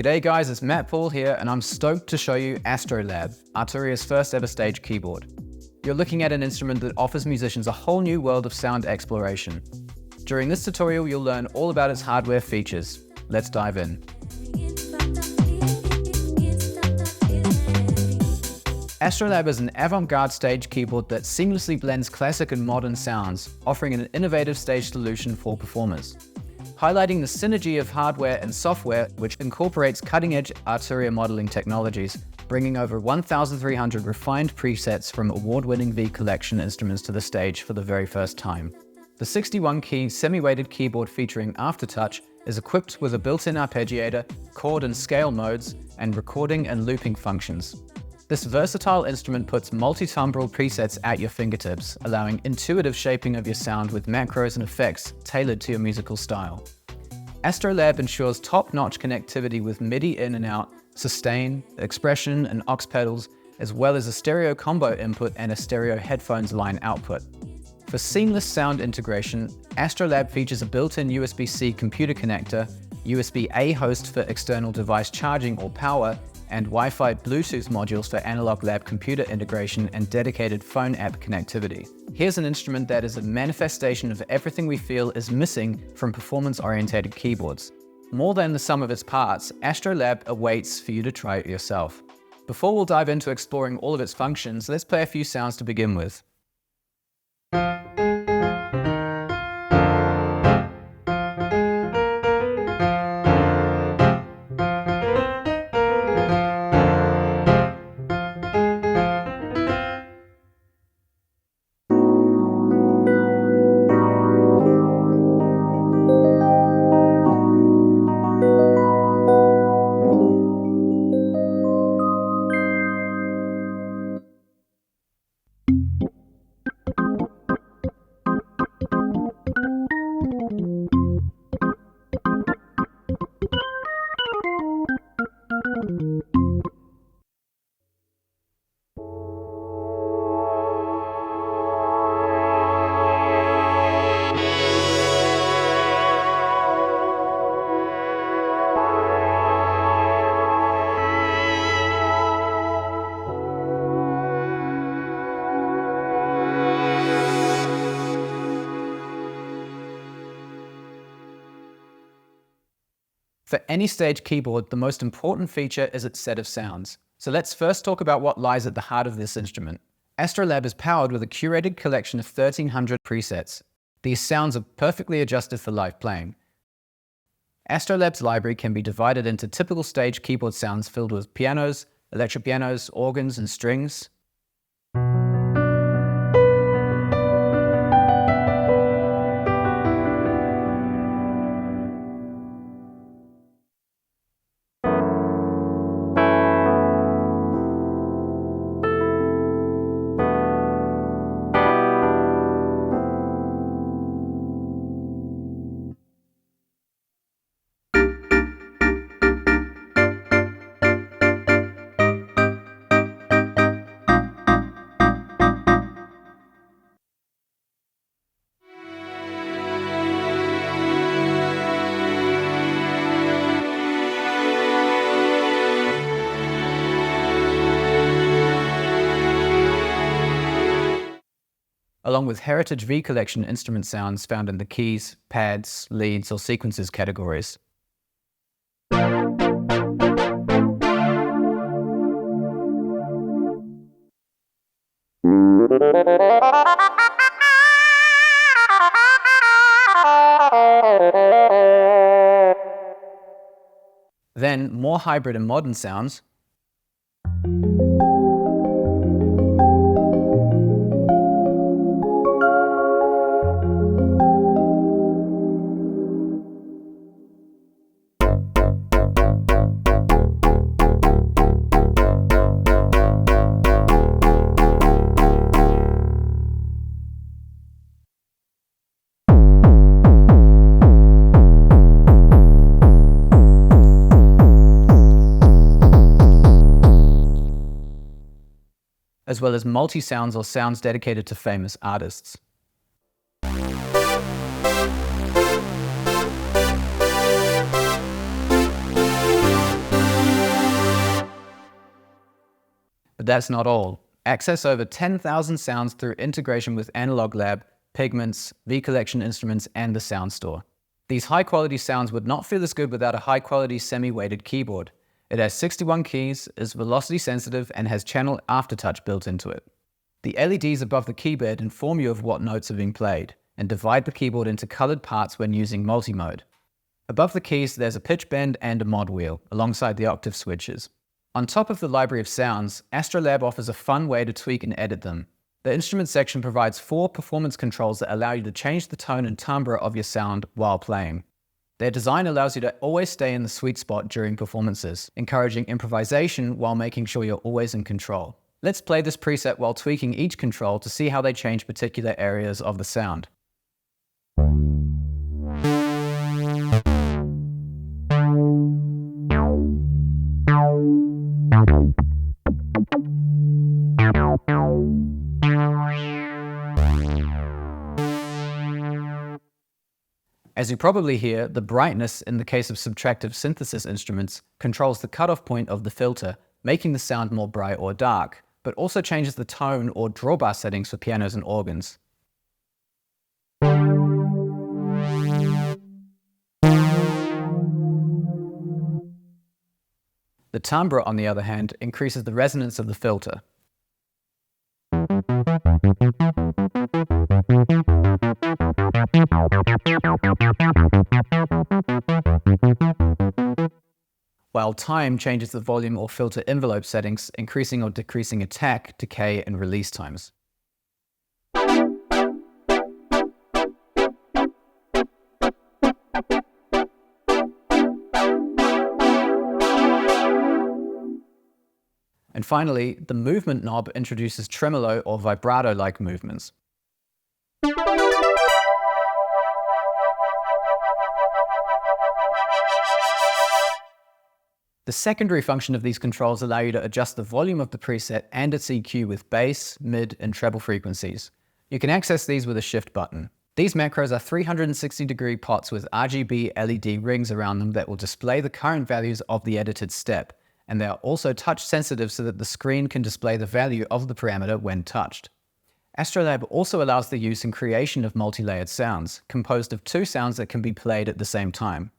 G'day guys, it's Matt Paull here, and I'm stoked to show you AstroLab, Arturia's first ever stage keyboard. You're looking at an instrument that offers musicians a whole new world of sound exploration. During this tutorial, you'll learn all about its hardware features. Let's dive in. AstroLab is an avant-garde stage keyboard that seamlessly blends classic and modern sounds, offering an innovative stage solution for performers. Highlighting the synergy of hardware and software, which incorporates cutting-edge Arturia modeling technologies, bringing over 1,300 refined presets from award-winning V collection instruments to the stage for the very first time. The 61-key semi-weighted keyboard featuring Aftertouch is equipped with a built-in arpeggiator, chord and scale modes, and recording and looping functions. This versatile instrument puts multi-timbral presets at your fingertips, allowing intuitive shaping of your sound with macros and effects tailored to your musical style. AstroLab ensures top-notch connectivity with MIDI in and out, sustain, expression, and aux pedals, as well as a stereo combo input and a stereo headphones line output. For seamless sound integration, AstroLab features a built-in USB-C computer connector, USB-A host for external device charging or power, and Wi-Fi Bluetooth modules for analog lab computer integration and dedicated phone app connectivity. Here's an instrument that is a manifestation of everything we feel is missing from performance-oriented keyboards. More than the sum of its parts, AstroLab awaits for you to try it yourself. Before we'll dive into exploring all of its functions, let's play a few sounds to begin with. For any stage keyboard, the most important feature is its set of sounds. So let's first talk about what lies at the heart of this instrument. AstroLab is powered with a curated collection of 1,300 presets. These sounds are perfectly adjusted for live playing. AstroLab's library can be divided into typical stage keyboard sounds filled with pianos, electric pianos, organs, and strings. Along with Heritage V collection instrument sounds found in the keys, pads, leads, or sequences categories. Then, more hybrid and modern sounds. As well as multi-sounds or sounds dedicated to famous artists. that's not all. Access over 10,000 sounds through integration with AstroLab, Pigments, V-Collection instruments, and the Sound Store. These high-quality sounds would not feel as good without a high-quality semi-weighted keyboard. It has 61 keys, is velocity sensitive, and has channel aftertouch built into it. The LEDs above the keyboard inform you of what notes are being played, and divide the keyboard into colored parts when using multi-mode. Above the keys, there's a pitch bend and a mod wheel, alongside the octave switches. On top of the library of sounds, AstroLab offers a fun way to tweak and edit them. The instrument section provides 4 performance controls that allow you to change the tone and timbre of your sound while playing. Their design allows you to always stay in the sweet spot during performances, encouraging improvisation while making sure you're always in control. Let's play this preset while tweaking each control to see how they change particular areas of the sound. As you probably hear, the brightness, in the case of subtractive synthesis instruments, controls the cutoff point of the filter, making the sound more bright or dark, but also changes the tone or drawbar settings for pianos and organs. The timbre, on the other hand, increases the resonance of the filter. While time changes the volume or filter envelope settings, increasing or decreasing attack, decay, and release times. And finally, the movement knob introduces tremolo or vibrato-like movements. The secondary function of these controls allow you to adjust the volume of the preset and its EQ with bass, mid, and treble frequencies. You can access these with a shift button. These macros are 360-degree pots with RGB LED rings around them that will display the current values of the edited step, and they are also touch sensitive so that the screen can display the value of the parameter when touched. AstroLab also allows the use and creation of multi-layered sounds, composed of 2 sounds that can be played at the same time.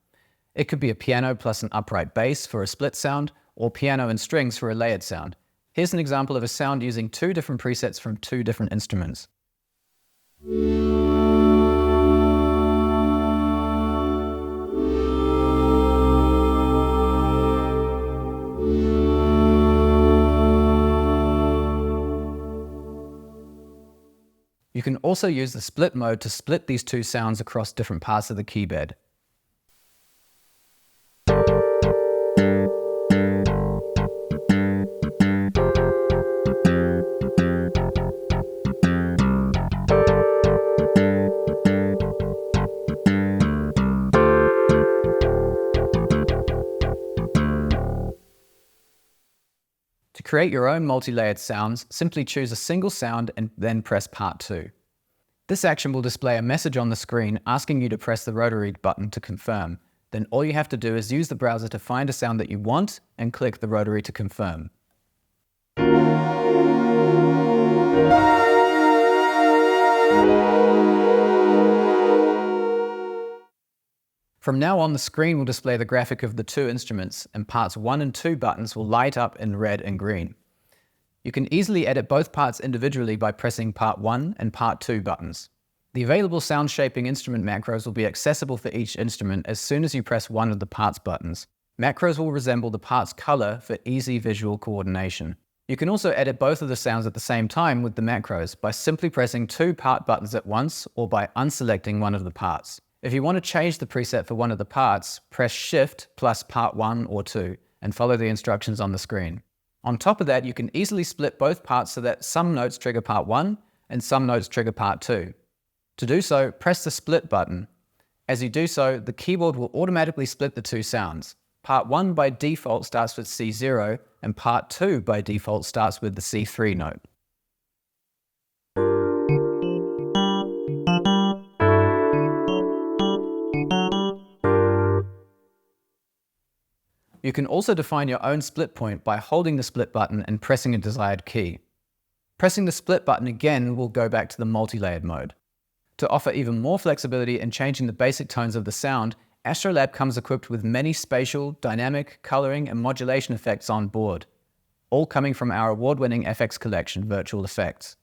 It could be a piano plus an upright bass for a split sound, or piano and strings for a layered sound. Here's an example of a sound using 2 different presets from 2 different instruments. You can also use the split mode to split these 2 sounds across different parts of the keyboard. To create your own multi-layered sounds, simply choose a single sound and then press Part 2. This action will display a message on the screen asking you to press the rotary button to confirm. Then all you have to do is use the browser to find a sound that you want and click the rotary to confirm. From now on, the screen will display the graphic of the 2 instruments, and parts 1 and 2 buttons will light up in red and green. You can easily edit both parts individually by pressing Part 1 and Part 2 buttons. The available sound shaping instrument macros will be accessible for each instrument as soon as you press one of the parts buttons. Macros will resemble the part's color for easy visual coordination. You can also edit both of the sounds at the same time with the macros by simply pressing 2 part buttons at once or by unselecting one of the parts. If you want to change the preset for one of the parts, press Shift plus Part 1 or 2 and follow the instructions on the screen. On top of that, you can easily split both parts so that some notes trigger Part 1 and some notes trigger Part 2. To do so, press the Split button. As you do so, the keyboard will automatically split the 2 sounds. Part 1 by default starts with C0 and Part 2 by default starts with the C3 note. You can also define your own split point by holding the split button and pressing a desired key. Pressing the split button again will go back to the multi-layered mode. To offer even more flexibility in changing the basic tones of the sound, AstroLab comes equipped with many spatial, dynamic, coloring, and modulation effects on board, all coming from our award-winning FX collection, Virtual Effects.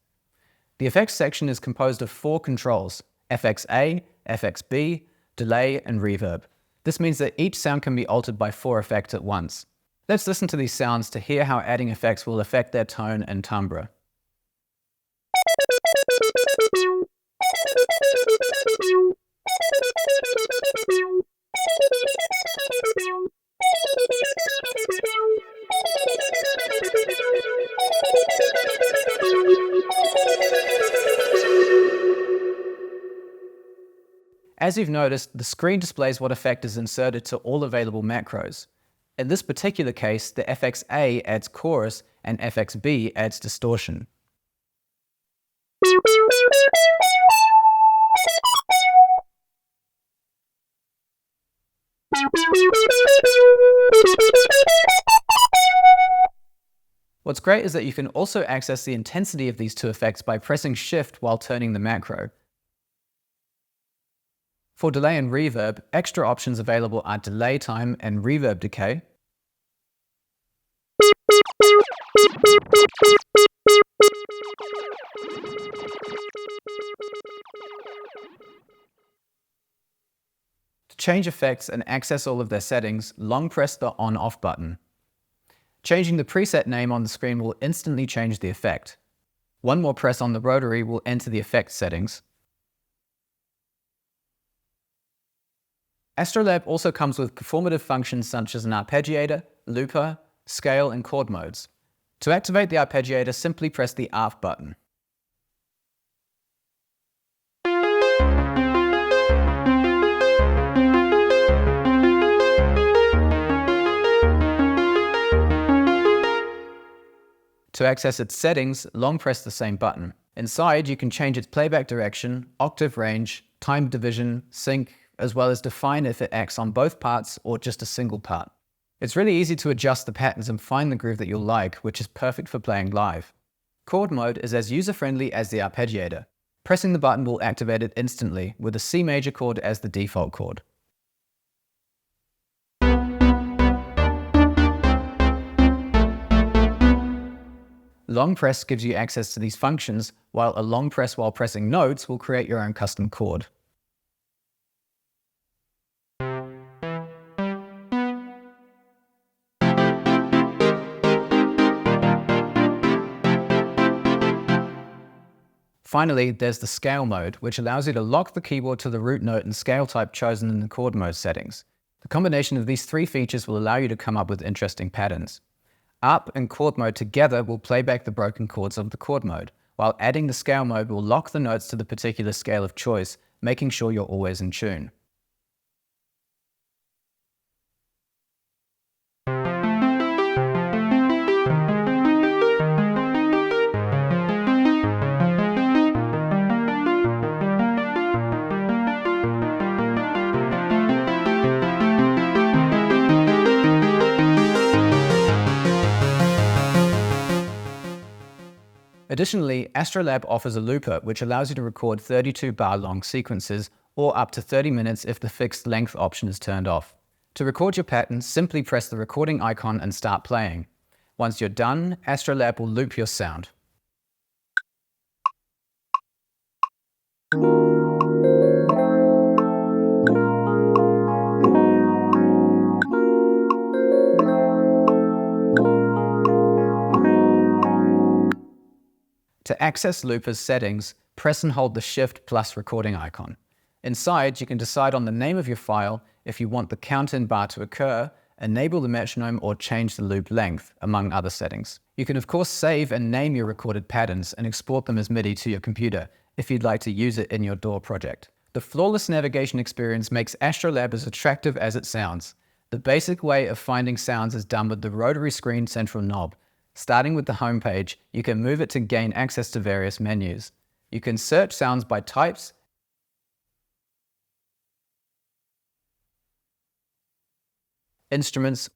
The effects section is composed of 4 controls: FXA, FXB, delay, and reverb. This means that each sound can be altered by 4 effects at once. Let's listen to these sounds to hear how adding effects will affect their tone and timbre. As you've noticed, the screen displays what effect is inserted to all available macros. In this particular case, the FXA adds chorus and FXB adds distortion. What's great is that you can also access the intensity of these 2 effects by pressing Shift while turning the macro. For delay and reverb, extra options available are delay time and reverb decay. To change effects and access all of their settings, long press the on-off button. Changing the preset name on the screen will instantly change the effect. One more press on the rotary will enter the effect settings. AstroLab also comes with performative functions such as an arpeggiator, looper, scale, and chord modes. To activate the arpeggiator, simply press the ARP button. To access its settings, long press the same button. Inside, you can change its playback direction, octave range, time division, sync, as well as define if it acts on both parts or just a single part. It's really easy to adjust the patterns and find the groove that you'll like, which is perfect for playing live. Chord mode is as user-friendly as the arpeggiator. Pressing the button will activate it instantly, with a C major chord as the default chord. Long press gives you access to these functions, while a long press while pressing notes will create your own custom chord. Finally, there's the scale mode, which allows you to lock the keyboard to the root note and scale type chosen in the chord mode settings. The combination of these 3 features will allow you to come up with interesting patterns. ARP and chord mode together will play back the broken chords of the chord mode, while adding the scale mode will lock the notes to the particular scale of choice, making sure you're always in tune. Additionally, AstroLab offers a looper, which allows you to record 32-bar long sequences, or up to 30 minutes if the fixed length option is turned off. To record your pattern, simply press the recording icon and start playing. Once you're done, AstroLab will loop your sound. To access Looper's settings, press and hold the Shift plus recording icon. Inside, you can decide on the name of your file, if you want the count-in bar to occur, enable the metronome, or change the loop length, among other settings. You can of course save and name your recorded patterns and export them as MIDI to your computer if you'd like to use it in your DAW project. The flawless navigation experience makes AstroLab as attractive as it sounds. The basic way of finding sounds is done with the rotary screen central knob. Starting with the home page, you can move it to gain access to various menus. You can search sounds by types, instruments,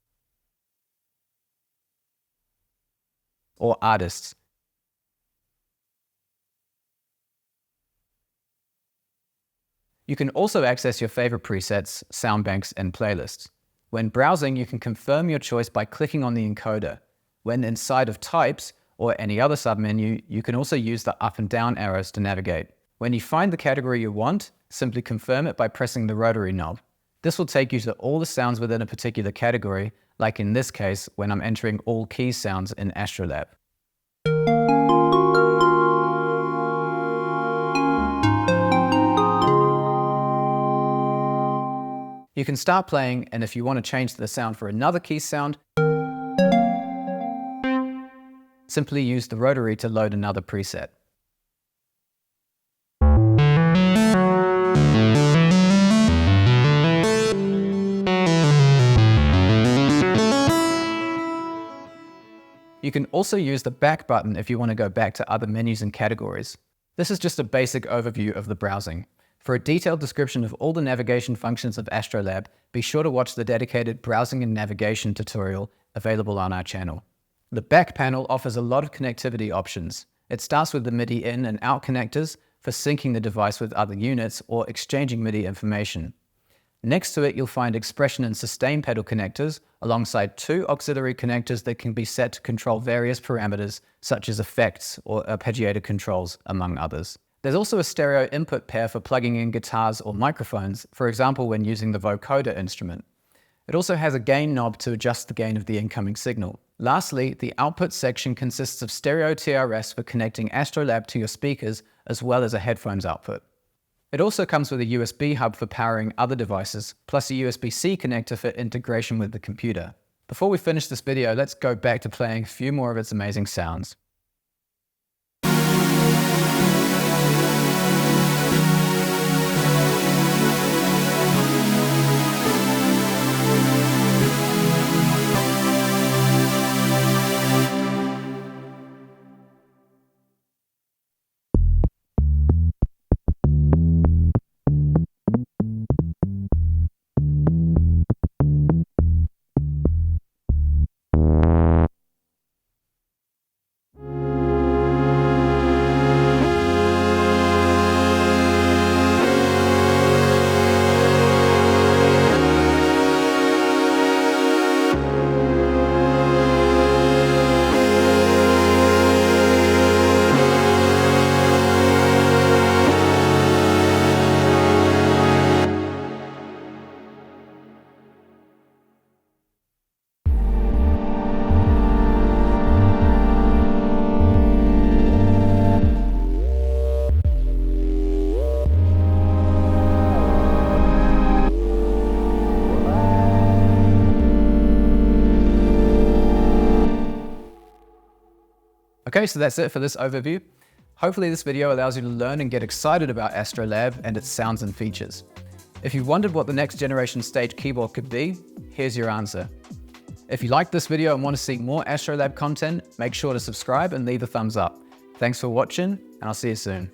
or artists. You can also access your favorite presets, sound banks, and playlists. When browsing, you can confirm your choice by clicking on the encoder. When inside of types or any other submenu, you can also use the up and down arrows to navigate. When you find the category you want, simply confirm it by pressing the rotary knob. This will take you to all the sounds within a particular category, like in this case, when I'm entering all key sounds in AstroLab. You can start playing, and if you want to change the sound for another key sound, simply use the rotary to load another preset. You can also use the back button if you want to go back to other menus and categories. This is just a basic overview of the browsing. For a detailed description of all the navigation functions of AstroLab, be sure to watch the dedicated browsing and navigation tutorial available on our channel. The back panel offers a lot of connectivity options. It starts with the MIDI in and out connectors for syncing the device with other units or exchanging MIDI information. Next to it, you'll find expression and sustain pedal connectors alongside 2 auxiliary connectors that can be set to control various parameters such as effects or arpeggiator controls, among others. There's also a stereo input pair for plugging in guitars or microphones, for example when using the vocoder instrument. It also has a gain knob to adjust the gain of the incoming signal. Lastly, the output section consists of stereo TRS for connecting AstroLab to your speakers, as well as a headphones output. It also comes with a USB hub for powering other devices, plus a USB-C connector for integration with the computer. Before we finish this video, let's go back to playing a few more of its amazing sounds. Okay, so that's it for this overview. Hopefully this video allows you to learn and get excited about AstroLab and its sounds and features. If you've wondered what the next generation stage keyboard could be, here's your answer. If you liked this video and want to see more AstroLab content, make sure to subscribe and leave a thumbs up. Thanks for watching, and I'll see you soon.